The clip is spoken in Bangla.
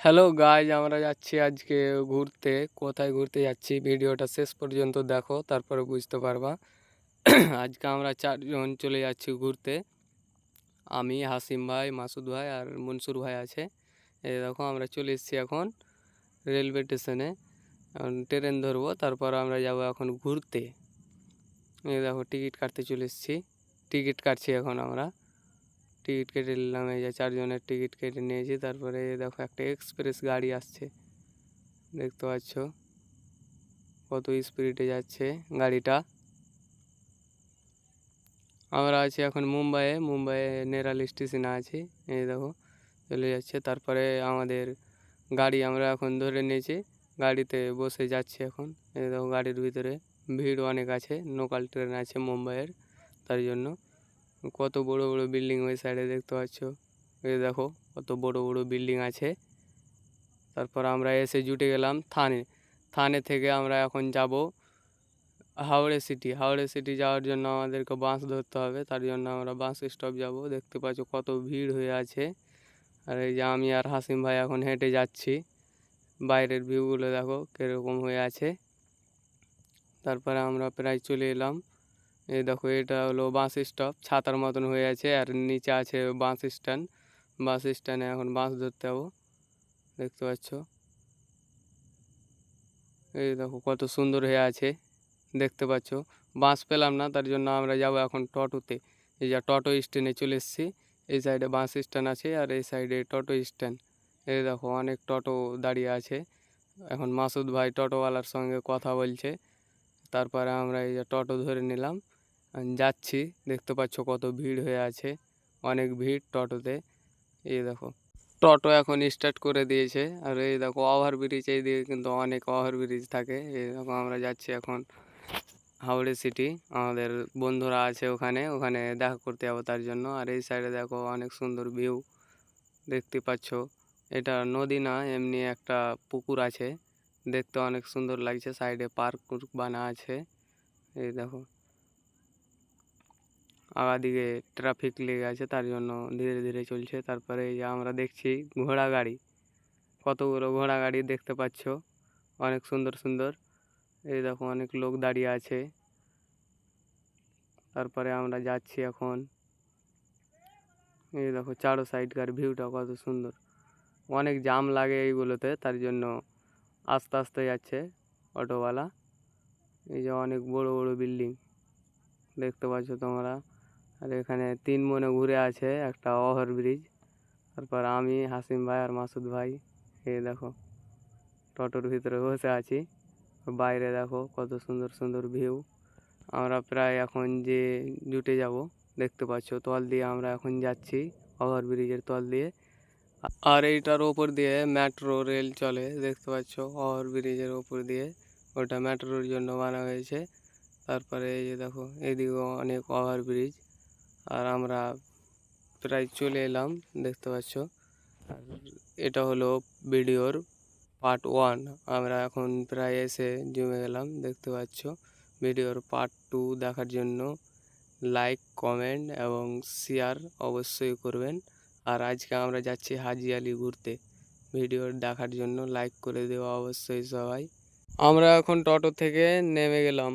হ্যালো গাইজ, আমরা যাচ্ছি আজকে ঘুরতে। কোথায় ঘুরতে যাচ্ছি ভিডিওটা শেষ পর্যন্ত দেখো, তারপরে বুঝতে পারবা। আজকে আমরা 4 জন চলে যাচ্ছি ঘুরতে। আমি, হাসিম ভাই, মাসুদ ভাই আর মনসুর ভাই আছে। এই দেখো আমরা চলে এসেছি এখন রেলওয়ে স্টেশনে। এখন ট্রেন ধরবো, তারপর আমরা যাব এখন ঘুরতে। এই দেখো টিকিট কাটতে চলে এসেছি, টিকিট কাটছি এখন আমরা। টিকিট কেটে নিলাম, এই যে 4 জনের টিকিট কেটে নিয়েছি। তারপরে দেখো একটা এক্সপ্রেস গাড়ি আসছে, দেখতে পাচ্ছ কত স্পিডে যাচ্ছে গাড়িটা। আমরা আছি এখন মুম্বাইয়ে নেরাল স্টেশনে আছি। এই দেখো চলে যাচ্ছে। তারপরে আমাদের গাড়ি আমরা এখন ধরে নিয়েছি, গাড়িতে বসে যাচ্ছি এখন। এই দেখো গাড়ির ভিতরে ভিড় অনেক আছে, লোকাল ট্রেন আছে মুম্বাইয়ের, তার জন্য। কত বড় বড় বিল্ডিং ওই সাইডে দেখতে পাচ্ছ। এই দেখো কত বড় বড় বিল্ডিং আছে। তারপর আমরা এসে জুটে গেলাম থানে। থানে থেকে আমরা এখন যাব হাওড়া সিটি যাওয়ার জন্য আমাদেরকে বাস ধরতে হবে, তার জন্য আমরা বাস স্টপ যাব। দেখতে পাচ্ছ কত ভিড় হয়ে আছে। আর এই যে আমি আর হাসিম ভাই এখন হেঁটে যাচ্ছি। বাইরের ভিউগুলো দেখো কীরকম হয়ে আছে। তারপরে আমরা প্রায় চলে এলাম। এই দেখো এটা হলো বাস স্টপ, ছাতার মতন হয়ে আছে, আর নিচে আছে বাস স্ট্যান্ড। বাস স্ট্যান্ডে এখন বাস ধরতে যাবো, দেখতে পাচ্ছ। এই দেখো কত সুন্দর হয়ে আছে, দেখতে পাচ্ছ। বাস পেলাম না, তার জন্য আমরা যাব এখন টোটোতে। এই যে টোটো স্ট্যান্ডে চলে এসেছি। এই সাইডে বাস স্ট্যান্ড আছে আর এই সাইডে টোটো স্ট্যান্ড। এই দেখো অনেক টোটো দাঁড়িয়ে আছে। এখন মাসুদ ভাই টোটোওয়ালার সঙ্গে কথা বলছে। তারপরে আমরা এই যে টোটো ধরে নিলাম, যাচ্ছি। দেখতে পাচ্ছ কত ভিড় হয়ে আছে, অনেক ভিড় টোটোতে। এই দেখো টোটো এখন স্টার্ট করে দিয়েছে। আর এই দেখো ওভারব্রিজ, এই দিকে কিন্তু অনেক ওভারব্রিজ থাকে। এই দেখো আমরা যাচ্ছি এখন হাওড়া সিটি। আমাদের বন্ধুরা আছে ওখানে, ওখানে দেখা করতে যাবো তার জন্য। আর এই সাইডে দেখো অনেক সুন্দর ভিউ, দেখতে পাচ্ছ। এটা নদী না, এমনি একটা পুকুর আছে, দেখতে অনেক সুন্দর লাগছে। সাইডে পার্ক বানা আছে। এই দেখো দিকে ট্রাফিক লেগে আছে, তার জন্য ধীরে ধীরে চলছে। তারপরে এই যে আমরা দেখছি ঘোড়া গাড়ি, কতগুলো ঘোড়া গাড়ি দেখতে পাচ্ছ, অনেক সুন্দর সুন্দর। এই দেখো অনেক লোক দাঁড়িয়ে আছে। তারপরে আমরা যাচ্ছি এখন। এই দেখো চারো সাইডকার ভিউটা কত সুন্দর। অনেক জাম লাগে এইগুলোতে, তার জন্য আস্তে আস্তে যাচ্ছে অটোওয়ালা। এই যে অনেক বড় বড় বিল্ডিং দেখতে পাচ্ছ তোমরা। আর এখানে 3 মনে ঘুরে আছে একটা ওভারব্রিজ। তারপর আমি, হাসিম ভাই আর মাসুদ ভাই এই দেখো টোটোর ভিতরে বসে আছি। বাইরে দেখো কত সুন্দর সুন্দর ভিউ। আমরা প্রায় এখন যে জুটে যাব, দেখতে পাচ্ছ তল দিয়ে আমরা এখন যাচ্ছি, ওভারব্রিজের তল দিয়ে। আর এইটার ওপর দিয়ে মেট্রো রেল চলে, দেখতে পাচ্ছ ওভারব্রিজের ওপর দিয়ে। ওটা মেট্রোর জন্য বানা হয়েছে। তারপরে এই যে দেখো এদিকেও অনেক ওভারব্রিজ। আর আমরা প্রায় চলে এলাম, দেখতে পাচ্ছ। আর এটা হলো ভিডিওর পার্ট 1। আমরা এখন প্রায় এসে জমে গেলাম, দেখতে পাচ্ছ। ভিডিওর পার্ট 2 দেখার জন্য লাইক, কমেন্ট এবং শেয়ার অবশ্যই করবেন। আর আজকে আমরা যাচ্ছি হাজি আলি ঘুরতে। ভিডিও দেখার জন্য লাইক করে দেওয়া অবশ্যই সবাই। আমরা এখন টোটো থেকে নেমে গেলাম।